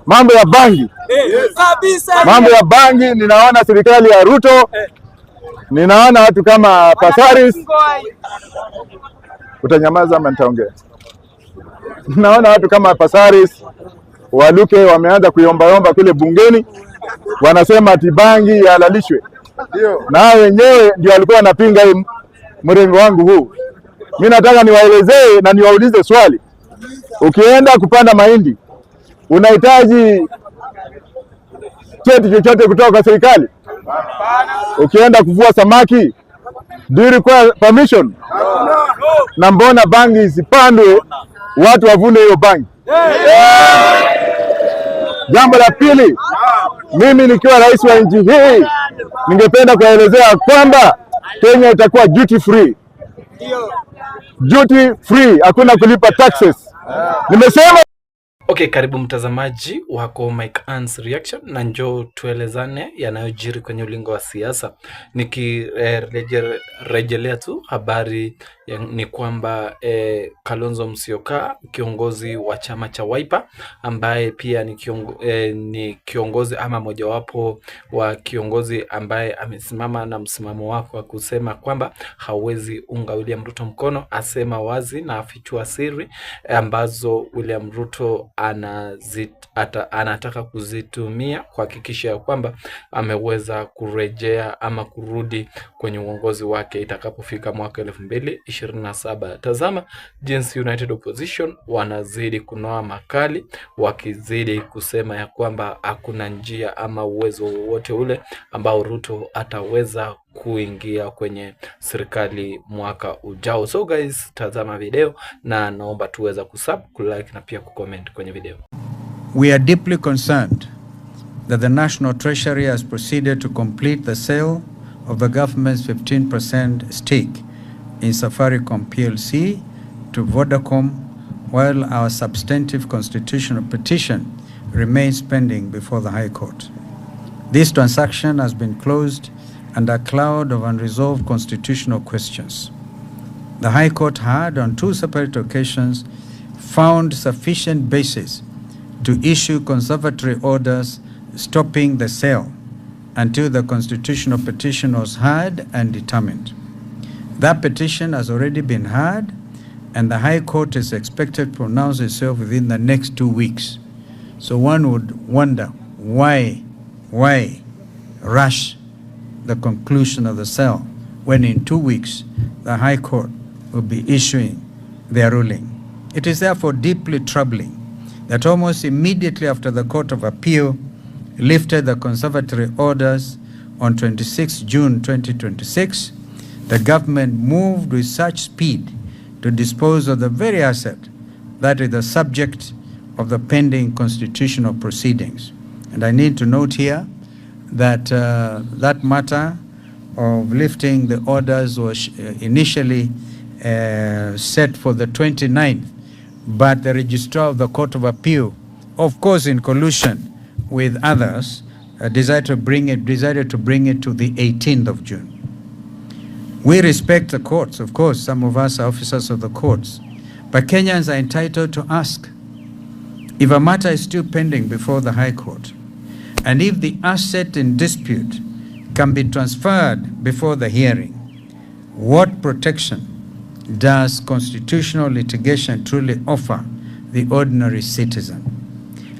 mambo ya bangi. Mambo ya bangi, ninaona serikali ya Ruto, ninaona watu kama Pasaris. Utanyamaza ama nitaongea? Ninaona watu kama Pasaris, Waluke wameanza kuiomba kule bungeni, wanasema ati bangi yahalalishwe. Na wenyewe ndio walikuwa wanapinga mrengo wangu huu. Mimi nataka niwaelezee na niwaulize swali. Ukienda kupanda mahindi, unahitaji cheti chochote kutoka kwa serikali? Ukienda kuvua samaki, do you require permission? Na mbona bangi isipandwe, watu wavune hiyo bangi? Jambo la pili, mimi nikiwa rais wa nchi hii, ningependa kuelezea kwamba Kenya itakuwa duty free. Duty free, hakuna kulipa taxes. Nimesema. Okay, karibu mtazamaji wako MIKEANN'S reaction, na njoo tuelezane yanayojiri kwenye ulingo wa siasa. Nikirejelea tu habari ni kwamba Kalonzo Musyoka, kiongozi wa chama cha Wiper, ambaye pia ni kiongozi ama mojawapo wa kiongozi ambaye amesimama na msimamo wake wa kusema kwamba hawezi unga William Ruto mkono, asema wazi na afichua siri ambazo William Ruto anataka kuzitumia kuhakikisha ya kwamba ameweza kurejea ama kurudi kwenye uongozi wake itakapofika mwaka 2027. Tazama jinsi United Opposition wanazidi kunoa makali, wakizidi kusema ya kwamba hakuna njia ama uwezo wowote ule ambao Ruto ataweza kuingia kwenye serikali mwaka ujao. So guys, tazama video na naomba tuweza kulike na pia kucomment kwenye video. We are deeply concerned that the National Treasury has proceeded to complete the sale of the government's 15% stake in Safaricom PLC to Vodacom, while our substantive constitutional petition remains pending before the High Court. This transaction has been closed under a cloud of unresolved constitutional questions. The High Court had, on 2 separate occasions, found sufficient basis to issue conservatory orders stopping the sale until the constitutional petition was heard and determined. That petition has already been heard, and the High Court is expected to pronounce itself within the next 2 weeks. So one would wonder why rush the conclusion of the sale when in 2 weeks the High Court will be issuing their ruling. It is therefore deeply troubling that almost immediately after the Court of Appeal lifted the conservatory orders on 26 June 2026, the government moved with such speed to dispose of the very asset that is the subject of the pending constitutional proceedings. And I need to note here that that matter of lifting the orders was initially set for the 29th, but the Registrar of the Court of Appeal, of course in collusion with others, decided to bring it to the 18th of June. We respect the courts, of course, some of us are officers of the courts, but Kenyans are entitled to ask, if a matter is still pending before the High Court, and if the asset in dispute can be transferred before the hearing, what protection does constitutional litigation truly offer the ordinary citizen?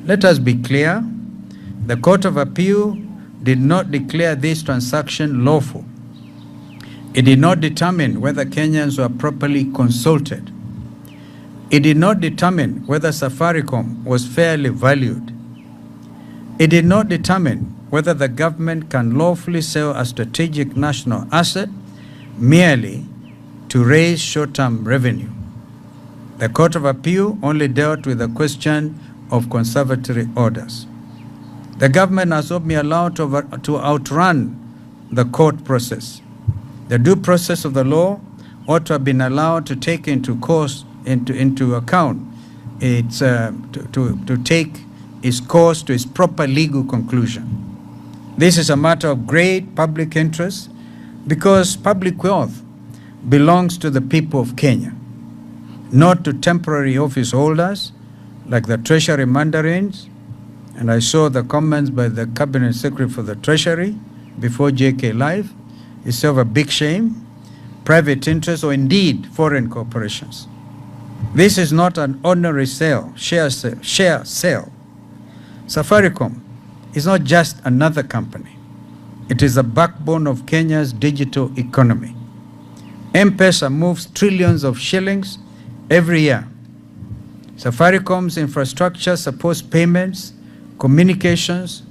Let us be clear, the Court of Appeal did not declare this transaction lawful. It did not determine whether Kenyans were properly consulted. It did not determine whether Safaricom was fairly valued. It did not determine whether the government can lawfully sell a strategic national asset merely to raise short-term revenue. The Court of Appeal only dealt with the question of conservatory orders. The government has not been allowed to outrun the court process. The due process of the law ought to have been allowed to take into account its to take its course to its proper legal conclusion. This is a matter of great public interest because public wealth belongs to the people of Kenya, not to temporary office holders like the treasury mandarins and I saw the comments by the Cabinet Secretary for the Treasury before JK Live, is of a big shame, private interests, or indeed foreign corporations. This is not an ordinary sale, share sale. Safaricom is not just another company. It is the backbone of Kenya's digital economy. M-Pesa moves trillions of shillings every year. Safaricom's infrastructure supports payments, communications,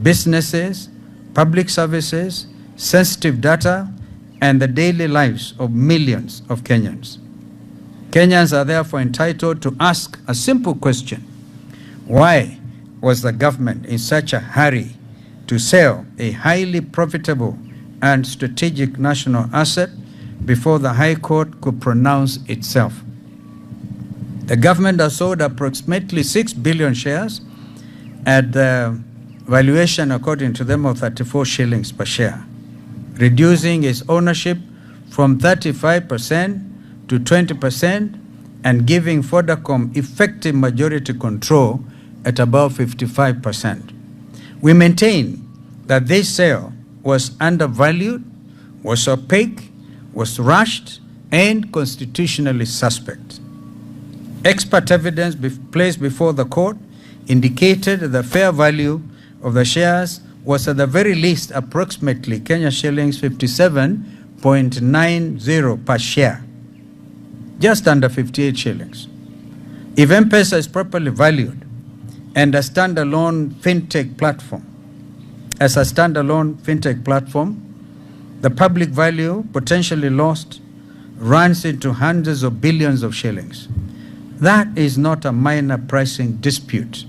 businesses, public services, sensitive data, and the daily lives of millions of Kenyans. Kenyans are therefore entitled to ask a simple question: why was the government in such a hurry to sell a highly profitable and strategic national asset before the High Court could pronounce itself? The government has sold approximately 6 billion shares at the valuation, according to them, of 34 shillings per share, reducing its ownership from 35% to 20% and giving Vodacom effective majority control at about 55%. We maintain that this sale was undervalued, was opaque, was rushed, and constitutionally suspect. Expert evidence placed before the court indicated that the fair value of the shares was at the very least approximately Kenya shillings 57.90 per share, just under 58 shillings. If M-Pesa is properly valued and as a standalone fintech platform, the public value potentially lost runs into hundreds of billions of shillings. That is not a minor pricing dispute.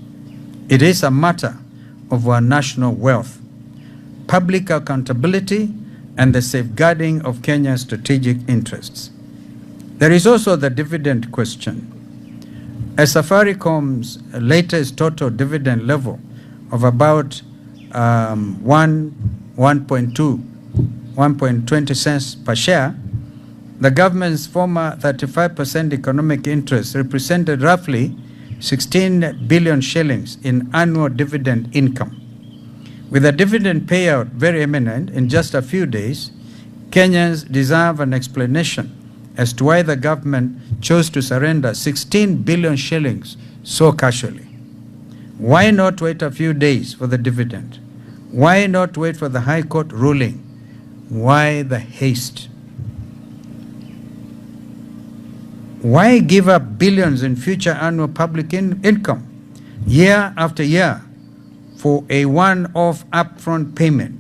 It is a matter of our national wealth, public accountability, and the safeguarding of Kenya's strategic interests. There is also the dividend question. As Safaricom's latest total dividend level of about 1.20 cents per share, the government's former 35% economic interest represented roughly 16 billion shillings in annual dividend income. With a dividend payout very imminent in just a few days, Kenyans deserve an explanation as to why the government chose to surrender 16 billion shillings so casually. Why not wait a few days for the dividend? Why not wait for the High Court ruling? Why the haste? Why give up billions in future annual public income year after year for a one-off upfront payment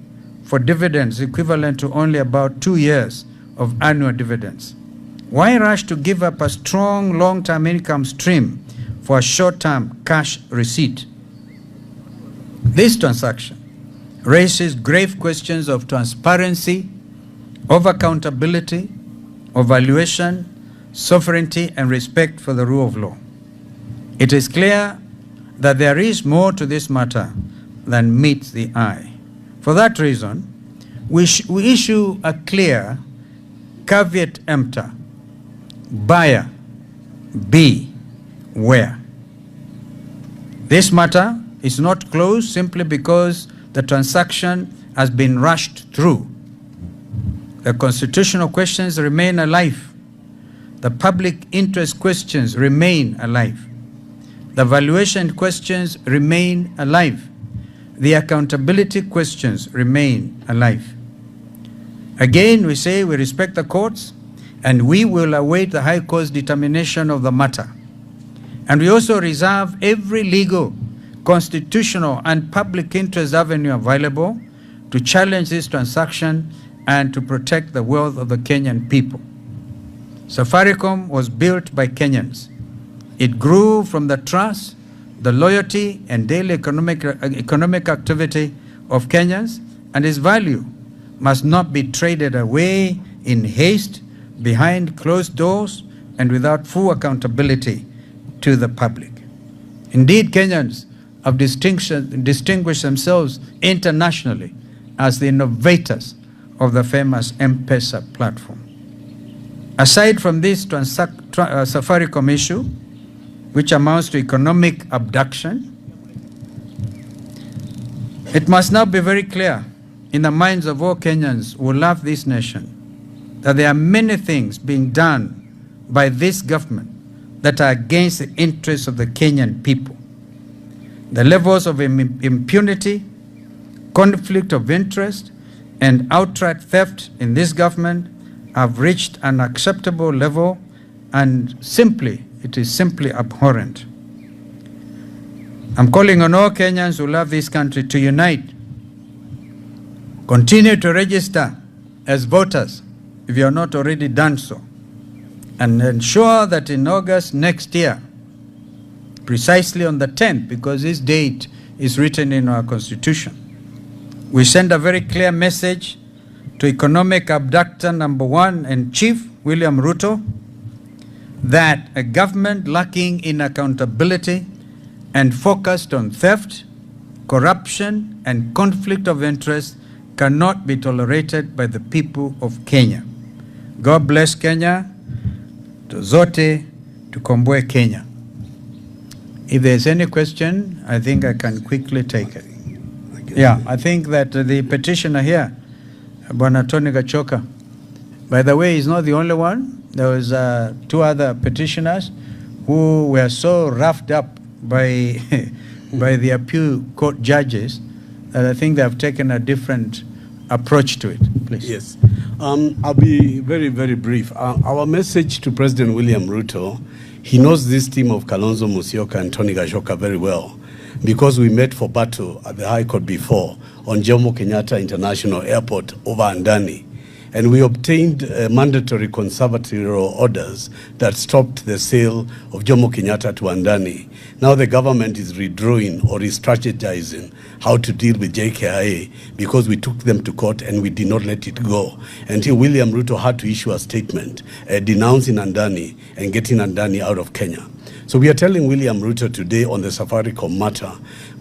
for dividends equivalent to only about 2 years of annual dividends? Why rush to give up a strong long-term income stream for a short-term cash receipt? This transaction raises grave questions of transparency, of accountability, of valuation, sovereignty, and respect for the rule of law. It is clear that there is more to this matter than meets the eye. For that reason, we issue a clear caveat emptor: buyer beware. This matter is not closed simply because the transaction has been rushed through. The constitutional questions remain alive. The public interest questions remain alive. The valuation questions remain alive. The accountability questions remain alive. Again, we say we respect the courts and we will await the High Court's determination of the matter. And we also reserve every legal, constitutional, and public interest avenue available to challenge this transaction and to protect the wealth of the Kenyan people. Safaricom was built by Kenyans. It grew from the trust, the loyalty, and daily economic activity of Kenyans, and its value must not be traded away in haste, behind closed doors, and without full accountability to the public. Indeed, Kenyans have distinguished themselves internationally as the innovators of the famous M-Pesa platform. Aside from this Safaricom issue, which amounts to economic abduction, It must now be very clear in the minds of all Kenyans who love this nation that there are many things being done by this government that are against the interests of the Kenyan people. The levels of impunity, conflict of interest, and outright theft in this government have reached an acceptable level, and it is simply abhorrent. I'm calling on all Kenyans who love this country to unite. Continue to register as voters if you are not already done so, and ensure that in August next year, precisely on the 10th, because this date is written in our constitution, we send a very clear message to economic abductor number 1 and chief, William Ruto, that a government lacking in accountability and focused on theft, corruption, and conflict of interest cannot be tolerated by the people of Kenya. God bless Kenya. Zote tukomboe Kenya. If there's any question, I think I can quickly take it. Yeah, I think that the petitioner here, Bwana Tony Gachoka, by the way, he's not the only one. There was 2 other petitioners who were so roughed up by by the appeal court judges that I think they have taken a different approach to it. Please. Yes. I'll be very, very brief. Our message to President William Ruto, he knows this team of Kalonzo, Musyoka, and Tony Gachoka very well, because we met for battle at the High Court before on Jomo Kenyatta International Airport over Andani. And we obtained mandatory conservative orders that stopped the sale of Jomo Kenyatta to Andani. Now the government is redrawing or re-strategizing how to deal with JKIA, because we took them to court and we did not let it go until William Ruto had to issue a statement denouncing Andani and getting Andani out of Kenya. So we are telling William Ruto today on the Safaricom matter,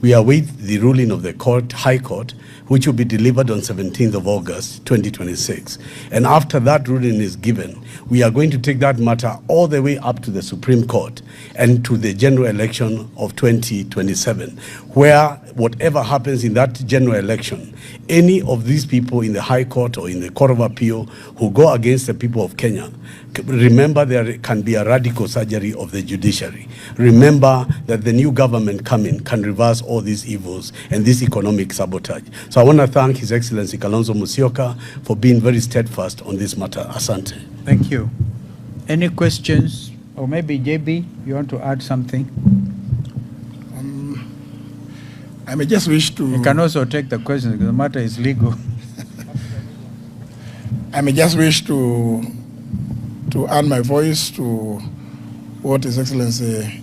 we await the ruling of the High Court, which will be delivered on 17th of August, 2026. And after that ruling is given, we are going to take that matter all the way up to the Supreme Court and to the general election of 2027, where whatever happens in that general election, any of these people in the High Court or in the Court of Appeal who go against the people of Kenya, remember there can be a radical surgery of the judiciary. Remember that the new government coming can reverse all these evils and this economic sabotage. So I want to thank His Excellency Kalonzo Musyoka for being very steadfast on this matter. Asante. Thank you. Any questions? Or maybe JB, you want to add something? I may just wish to... You can also take the question because the matter is legal. I may just wish to add my voice to what His Excellency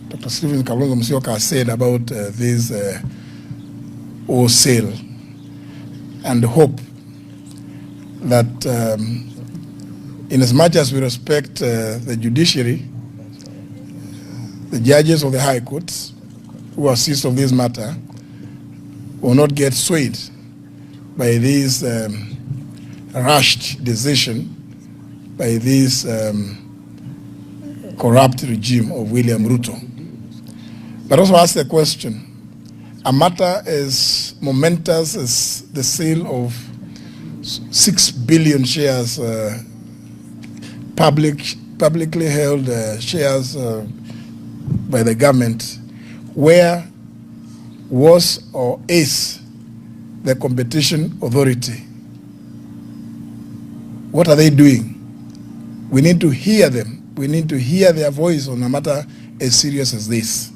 Dr. Stephen Kalonzo Musyoka said about this sale, and hope that in as much as we respect the judiciary, the judges of the High Courts who assist of this matter will not get swayed by this rushed decision by this corrupt regime of William Ruto. But also ask the question, a matter as momentous as the sale of 6 billion shares, publicly held shares by the government, where was or is the competition authority? What are they doing? We need to hear them. We need to hear their voice on a matter as serious as this.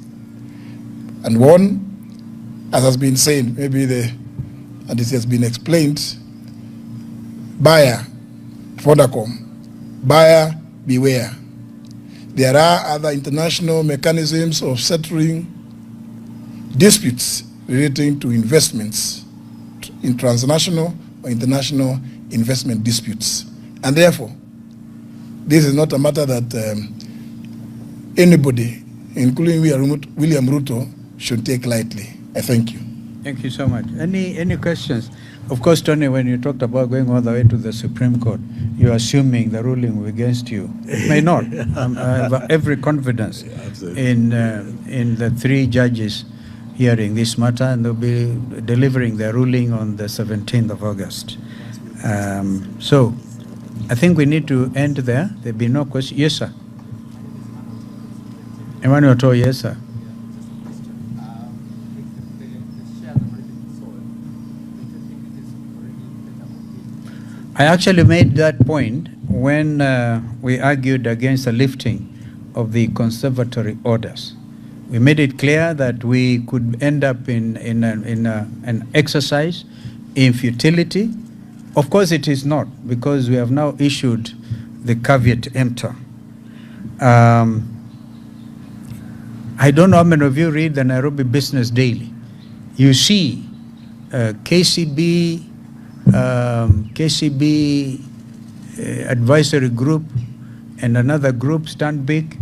And one, as has been said, and this has been explained, buyer, Vodacom, buyer, beware. There are other international mechanisms of settling disputes relating to investments in transnational or international investment disputes. And therefore, this is not a matter that anybody, including William Ruto, should take lightly. I thank you. Thank you so much. Any questions? Of course, Tony, when you talked about going all the way to the Supreme Court, you're assuming the ruling will against you. It may not. I have every confidence in the 3 judges hearing this matter, and they'll be delivering their ruling on the 17th of August. So I think we need to end there. There'll be no question. Yes, sir. Emmanuel Toh, yes, sir. I actually made that point when we argued against the lifting of the conservatory orders. We made it clear that we could end up in an exercise in futility. Of course, it is not, because we have now issued the caveat emptor. I don't know how many of you read the Nairobi Business Daily. You see KCB advisory group and another group, Stand Big,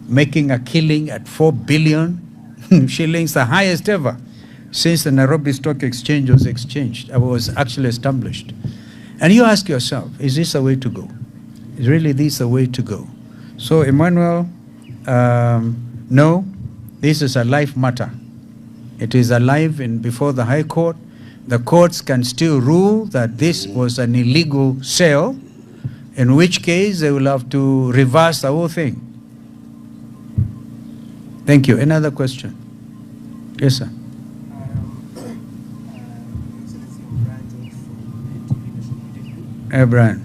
making a killing at 4 billion shillings, the highest ever since the Nairobi Stock Exchange was actually established. And you ask yourself, is this the way to go? Is really this the way to go? So, Emmanuel, no, this is a life matter. It is alive before the High Court. The courts can still rule that this was an illegal sale, in which case they will have to reverse the whole thing. Thank you. Another question? Yes, sir. Brian,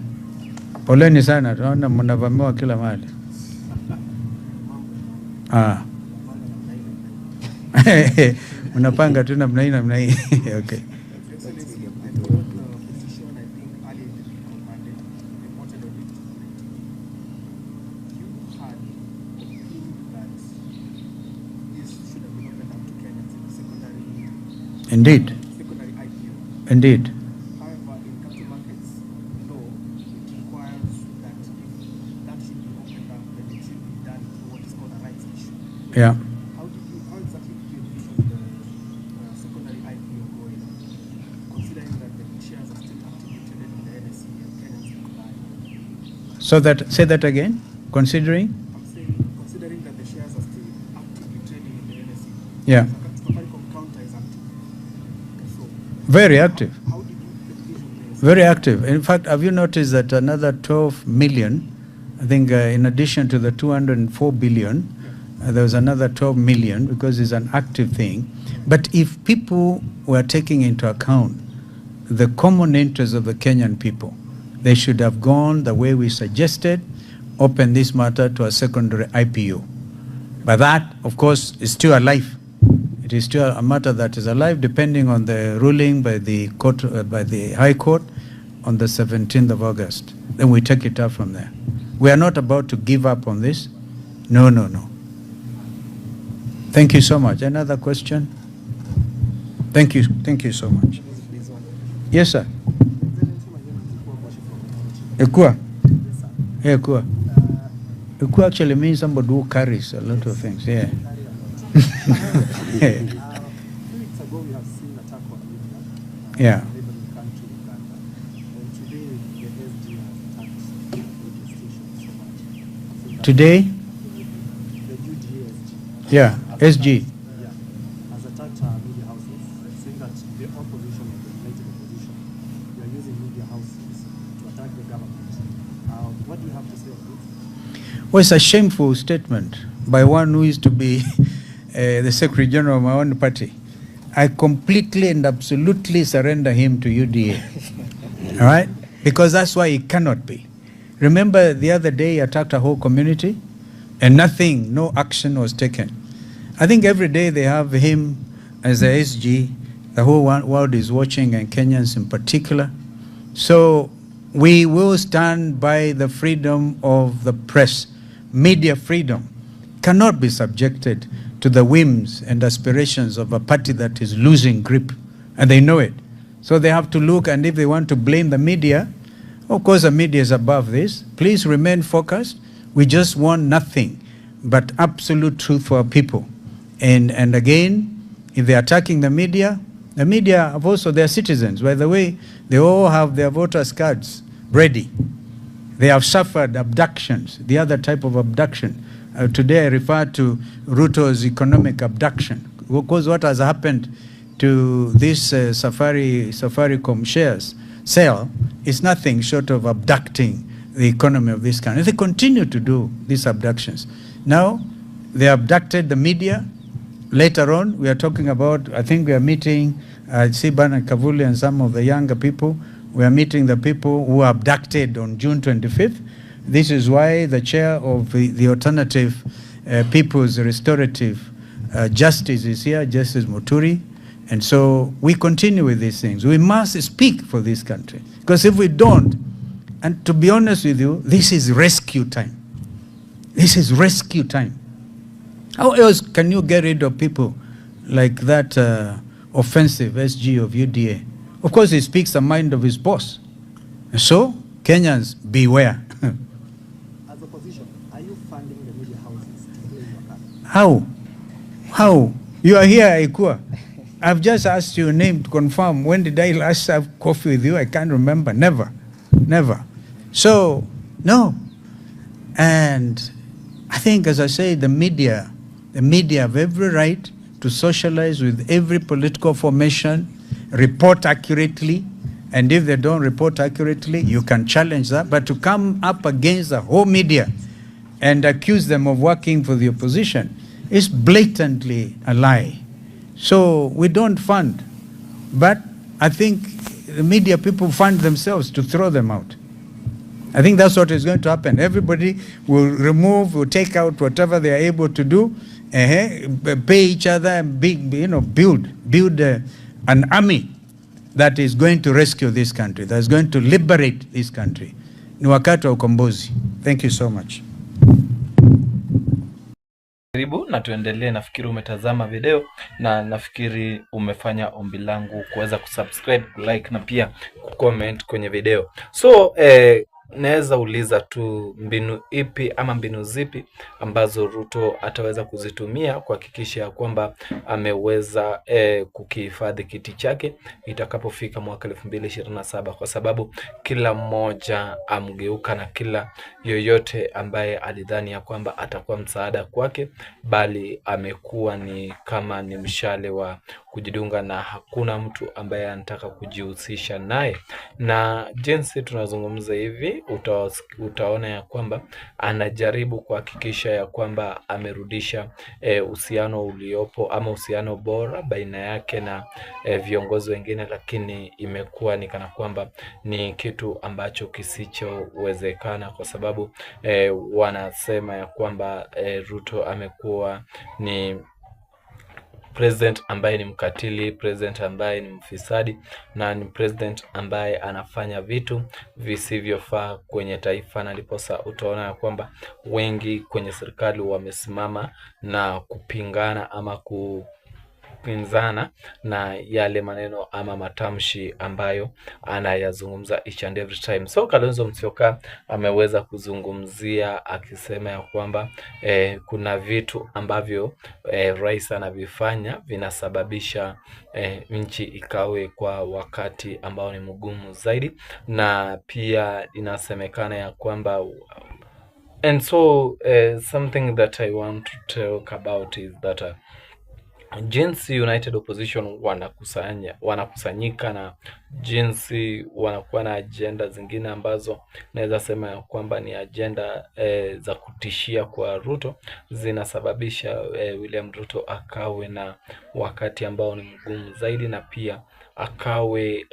poleni sana, tunaona mnavamiwa kila mahali. Mnapanga tu namna hii. Okay. Indeed. Indeed. However, in capital markets law, it requires that should be opened up and it should be done through what is called a rights issue. Yeah. How exactly did you envision the secondary IPO going, considering that the shares are still actively traded in the NSE and Kenyans can buy? So that, say that again, considering? I'm saying, considering that the shares are still actively trading in the NSE. Yeah. Safaricom counter is active. So, Very active. how did you envision this? Very active. In fact, have you noticed that another 12 million, I think in addition to the 204 billion, there was another 12 million because it's an active thing. But if people were taking into account the common interests of the Kenyan people, they should have gone the way we suggested, open this matter to a secondary IPO. But that, of course, is still alive. It is still a matter that is alive, depending on the ruling by the court, by the High Court on the 17th of August. Then we take it up from there. We are not about to give up on this. No, no, no. Thank you so much. Another question? Thank you. Thank you so much. Yes, sir. Ekua? Yeah, Ekua. Ekua actually means somebody who carries a lot of things. Yeah. 2 weeks ago, we have seen attack on media. Yeah. Neighboring country, Uganda. And today, the SG has attacked the station so much. Today? The UDSG. Yeah. SG. Yeah, has attacked media houses, saying that the opposition or the united opposition, they are using media houses to attack the government. What do you have to say of this? Well, it's a shameful statement by one who is to be the Secretary General of my own party. I completely and absolutely surrender him to UDA. All right? Because that's why he cannot be. Remember the other day he attacked a whole community and nothing, no action was taken. I think every day they have him as the SG. The whole world is watching, and Kenyans in particular. So we will stand by the freedom of the press. Media freedom cannot be subjected to the whims and aspirations of a party that is losing grip, and they know it. So they have to look, and if they want to blame the media, of course the media is above this. Please remain focused. We just want nothing but absolute truth for our people. And again, if they're attacking the media have also their citizens. By the way, they all have their voters' cards ready. They have suffered abductions, the other type of abduction. Today I refer to Ruto's economic abduction. because what has happened to this Safaricom shares sale is nothing short of abducting the economy of this country. They continue to do these abductions. Now, they abducted the media. Later on, we are talking about, I think we are meeting Siban and Kavuli and some of the younger people. We are meeting the people who were abducted on June 25th. This is why the chair of the Alternative People's Restorative Justice is here, Justice Muturi. And so we continue with these things. We must speak for this country. Because if we don't, and to be honest with you, this is rescue time. This is rescue time. How else can you get rid of people like that offensive SG of UDA? Of course, he speaks the mind of his boss. And so, Kenyans, beware. As opposition, are you funding the media houses to play your card? How? You are here, Ikua. I've just asked your name to confirm. When did I last have coffee with you? I can't remember. Never. So, no. And I think, as I say, the media have every right to socialize with every political formation, report accurately, and if they don't report accurately, you can challenge that. But to come up against the whole media and accuse them of working for the opposition is blatantly a lie. So we don't fund, but I think the media people fund themselves to throw them out. I think that's what is going to happen. Everybody will take out whatever they are able to do, pay each other, and build an army that is going to rescue this country, that is going to liberate this country. Ni wakati wa ukombozi. Thank you so much. Karibu na tuendelee. Nafikiri umetazama video na nafikiri umefanya ombi langu kuweza kusubscribe, like na pia kucomment kwenye video. So naweza uliza tu mbinu ipi ama mbinu zipi ambazo Ruto ataweza kuzitumia kuhakikisha kwamba ameweza kukihifadhi kiti chake itakapofika mwaka 2027, kwa sababu kila mmoja amgeuka na kila yoyote ambaye alidhani ya kwamba atakuwa msaada kwake, bali amekuwa ni kama ni mshale wa kujidunga na hakuna mtu ambaye anataka kujihusisha naye. Na jinsi tunazungumza hivi utaona ya kwamba anajaribu kuhakikisha ya kwamba amerudisha uhusiano uliopo ama uhusiano bora baina yake na viongozi wengine, lakini imekuwa ni kana kwamba ni kitu ambacho kisichowezekana, kwa sababu wanasema ya kwamba Ruto amekuwa ni president ambaye ni mkatili, president ambaye ni mfisadi, na ni president ambaye anafanya vitu visivyofaa kwenye taifa. Na ndiposa utaona ya kwamba wengi kwenye serikali wamesimama na kupingana ama kupinzana na yale maneno ama matamshi ambayo anayazungumza each and every time. So Kalonzo Musyoka ameweza kuzungumzia akisema ya kwamba kuna vitu ambavyo rais anavifanya vinasababisha nchi ikawe kwa wakati ambao ni mgumu zaidi, na pia inasemekana ya kwamba and so something that I want to talk about is that jinsi United Opposition wanakusanyika na jinsi wanakuwa na agenda zingine ambazo naweza sema ya kwamba ni agenda za kutishia kwa Ruto, zinasababisha William Ruto akawe na wakati ambao ni mgumu zaidi, na pia akawe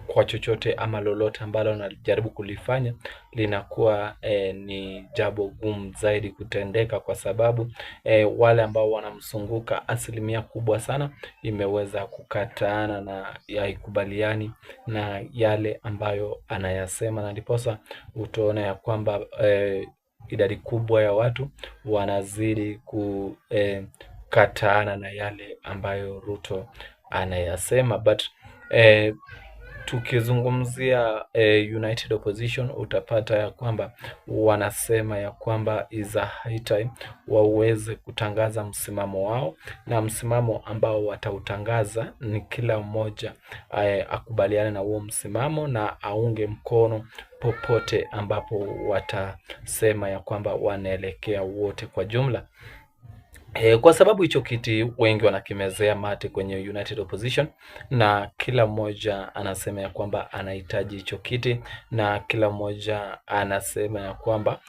kwa chochote ama lolote ambalo anajaribu kulifanya linakuwa ni jambo gumu zaidi kutendeka, kwa sababu wale ambao wanamsunguka asilimia kubwa sana imeweza kukataana na haikubaliani na yale ambayo anayasema, na ndiposa utaona ya kwamba idadi kubwa ya watu wanazidi kukataana na yale ambayo Ruto anayasema. But tukizungumzia United Opposition utapata ya kwamba wanasema ya kwamba is a high time waweze kutangaza msimamo wao, na msimamo ambao watautangaza ni kila mmoja akubaliane na huo msimamo na aunge mkono popote ambapo watasema ya kwamba wanaelekea wote kwa jumla. Kwa sababu hicho kiti wengi wanakimezea mate kwenye United Opposition, na kila mmoja anasema ya kwamba anahitaji hicho kiti, na kila mmoja anasema ya kwamba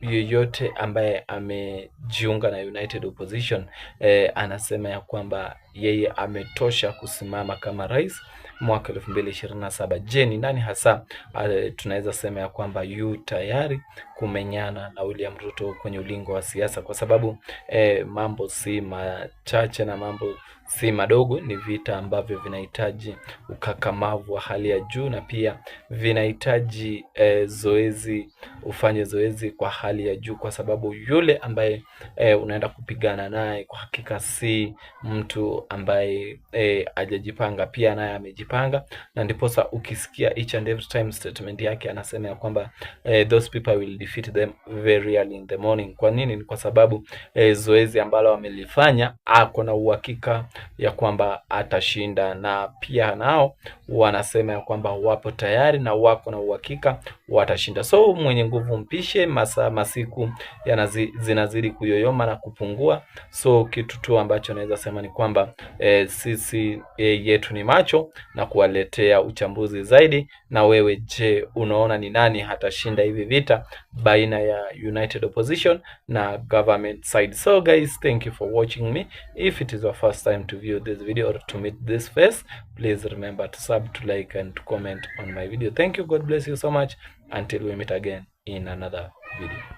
yeyote ambaye amejiunga na United Opposition anasema ya kwamba yeye ametosha kusimama kama rais mwaka 2027. Je, ni nani hasa tunaweza sema ya kwamba yu tayari kumenyana na William Ruto kwenye ulingo wa siasa? Kwa sababu mambo si machache na mambo si madogo. Ni vita ambavyo vinahitaji ukakamavu wa hali ya juu, na pia vinahitaji ufanye zoezi kwa hali ya juu, kwa sababu yule ambaye unaenda kupigana naye kwa hakika si mtu ambaye hajajipanga, pia naye amejipanga. Na ndiposa ukisikia each and every time statement yake anasema ya kwamba those people will defeat them very early in the morning. Kwa nini? Ni kwa sababu zoezi ambalo amelifanya ako na uhakika ya kwamba atashinda, na pia nao wanasema ya kwamba wapo tayari na wako na uhakika watashinda. So mwenye nguvu mpishe, masiku zinazidi kuyoyoma na kupungua. So kitu tu ambacho naweza sema ni kwamba sisi yetu ni macho na kuwaletea uchambuzi zaidi. Na wewe je, unaona ni nani hatashinda hivi vita baina ya United Opposition na government side? So guys, thank you for watching me. If it is your first time to view this video or to meet this face, please remember to sub, to like and to comment on my video. Thank you. God bless you so much. Until we meet again in another video.